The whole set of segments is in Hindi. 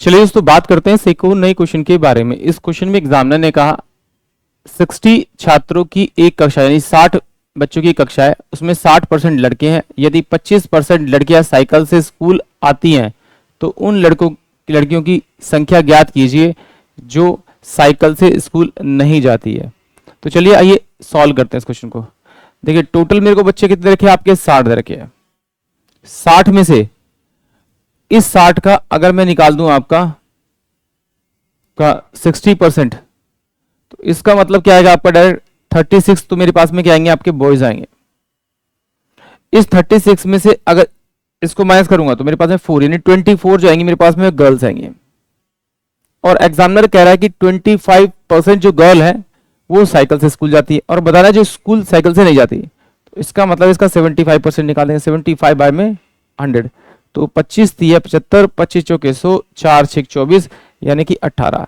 चलिए दोस्तों बात करते हैं एक और नए क्वेश्चन के बारे में। इस क्वेश्चन में एग्जामिनर ने कहा 60 छात्रों की एक कक्षा यानी 60 बच्चों की कक्षा है, उसमें 60% लड़के हैं। यदि 25% लड़कियां साइकिल से स्कूल आती हैं तो उन लड़कियों की संख्या ज्ञात कीजिए जो साइकिल से स्कूल नहीं जाती है। तो चलिए आइए सॉल्व करते हैं इस क्वेश्चन को। देखिए टोटल मेरे को बच्चे कितने रखे आपके 60 रखे हैं। 60 में से इस 60 का अगर मैं निकाल दूं आपका 60%, तो इसका मतलब क्या आएगा आपका डायरेक्ट 36 तो मेरे पास में क्या आएंगे आपके बॉयज आएंगे। इस 36 में से अगर इसको माइनस करूंगा तो मेरे पास में 4 यानी 24 जो आएंगे मेरे पास में गर्ल्स आएंगे। और एग्जामिनर कह रहा है कि 25% जो गर्ल है वो साइकिल से स्कूल जाती है और बता रहा है जो स्कूल साइकिल से नहीं जाती। तो इसका मतलब इसका 75% निकालेंगे। 75 बाय में 100 तो 25 3 75, 25 चौके 100, 4 6 24 यानी कि 18।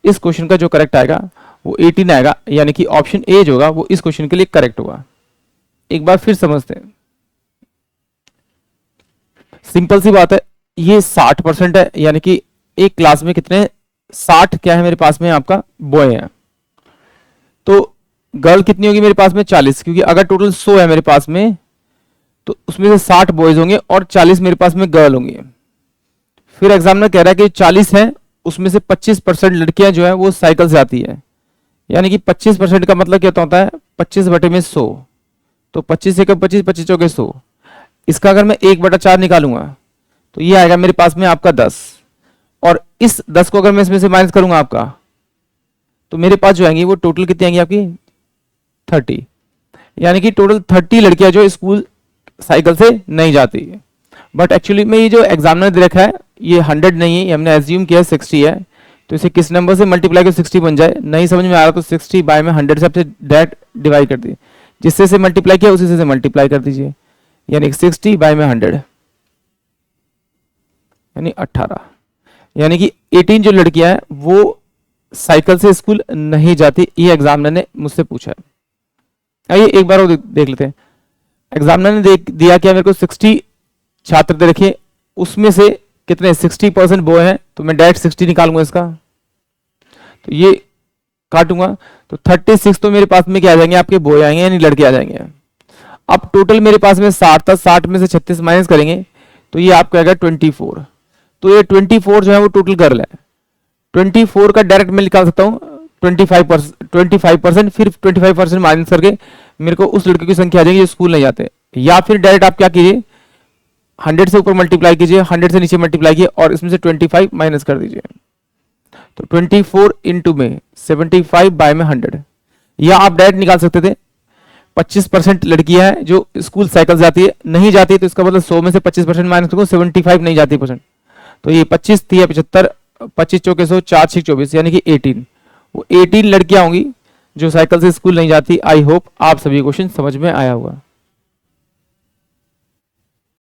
इस क्वेश्चन का जो करेक्ट आएगा वो 18 आएगा, यानी कि ऑप्शन ए जो होगा वो इस क्वेश्चन के लिए करेक्ट होगा। एक बार फिर समझते हैं, सिंपल सी बात है, ये 60% है यानी कि एक क्लास में कितने 60 क्या है मेरे पास में आपका बॉय है। तो गर्ल कितनी होगी मेरे पास में 40, क्योंकि अगर टोटल 100 है मेरे पास में तो उसमें से 60 बॉयज होंगे और 40 मेरे पास में गर्ल होंगी। फिर एग्जामिनर कह रहा है कि 40 है उसमें से 25% लड़कियां जो है वो साइकिल से आती है, यानी कि 25% का मतलब क्या होता है 25 बटे में 100, तो 25 एक 25, 25 चौके 100। इसका अगर मैं 1/4 निकालूंगा तो ये आएगा मेरे पास में आपका 10, और इस 10 को अगर मैं इसमें से माइनस करूंगा आपका तो मेरे पास जो आएंगी वो टोटल कितनी आएंगी आपकी 30, यानी कि टोटल 30 लड़कियां जो स्कूल साइकिल से नहीं जाती है। बट एक्चुअली में ये जो एग्जामिनर दे रखा है ये 100 नहीं है, हमने एज्यूम किया 60 है, तो इसे किस नंबर से मल्टीप्लाई कर 60 बन जाए। नहीं समझ में आ रहा तो 60 बाय में 100 से आपसे डायरेक्ट डिवाइड कर दिए, जिससे से मल्टीप्लाई किया उसी से मल्टीप्लाई कर दीजिए, यानी 60 बाय में 100 यानी 18, यानी कि 18 जो लड़कियां हैं वो साइकिल से स्कूल नहीं जाती। ये एग्जामिनर ने मुझसे पूछा है। आइए एक बार वो देख लेते हैं। एग्जामिनर ने दिया क्या मेरे को 60 छात्र दे रखे, उसमें से कितने 60% बॉय हैं, तो मैं डायरेक्ट 60 निकालूंगा इसका, तो ये काटूंगा तो 36 तो मेरे पास में क्या आ जाएंगे आपके बॉय आएंगे यानी लड़के आ जाएंगे। अब टोटल मेरे पास में 60 था, 60 में से 36 माइनस करेंगे तो ये आपका आएगा 24, तो ये 24 जो है वो टोटल गर्ल है। 24 का डायरेक्ट मैं निकाल सकता हूँ 25%, फिर 25% माइनस करके मेरे को उस लड़के की संख्या आ जाएगी जो स्कूल नहीं जाते, या फिर डायरेक्ट आप क्या कीजिए 100 से ऊपर मल्टीप्लाई कीजिए, 100 से नीचे मल्टीप्लाई कीजिए और इसमें से 25 माइनस कर दीजिए। तो 24 इंटू में 75 बाय में 100, या आप डायरेक्ट निकाल सकते थे 25% लड़कियां हैं जो स्कूल साइकिल जाती है, नहीं जाती है तो इसका मतलब 100 में से 25% माइनस करो 75 नहीं जाती परसेंट, तो ये 25 3 75, 25 चौके 100, 4 6 24 यानी कि 18, वो 18 लड़कियां होंगी जो साइकिल से स्कूल नहीं जाती। आई होप आप सभी क्वेश्चन समझ में आया होगा।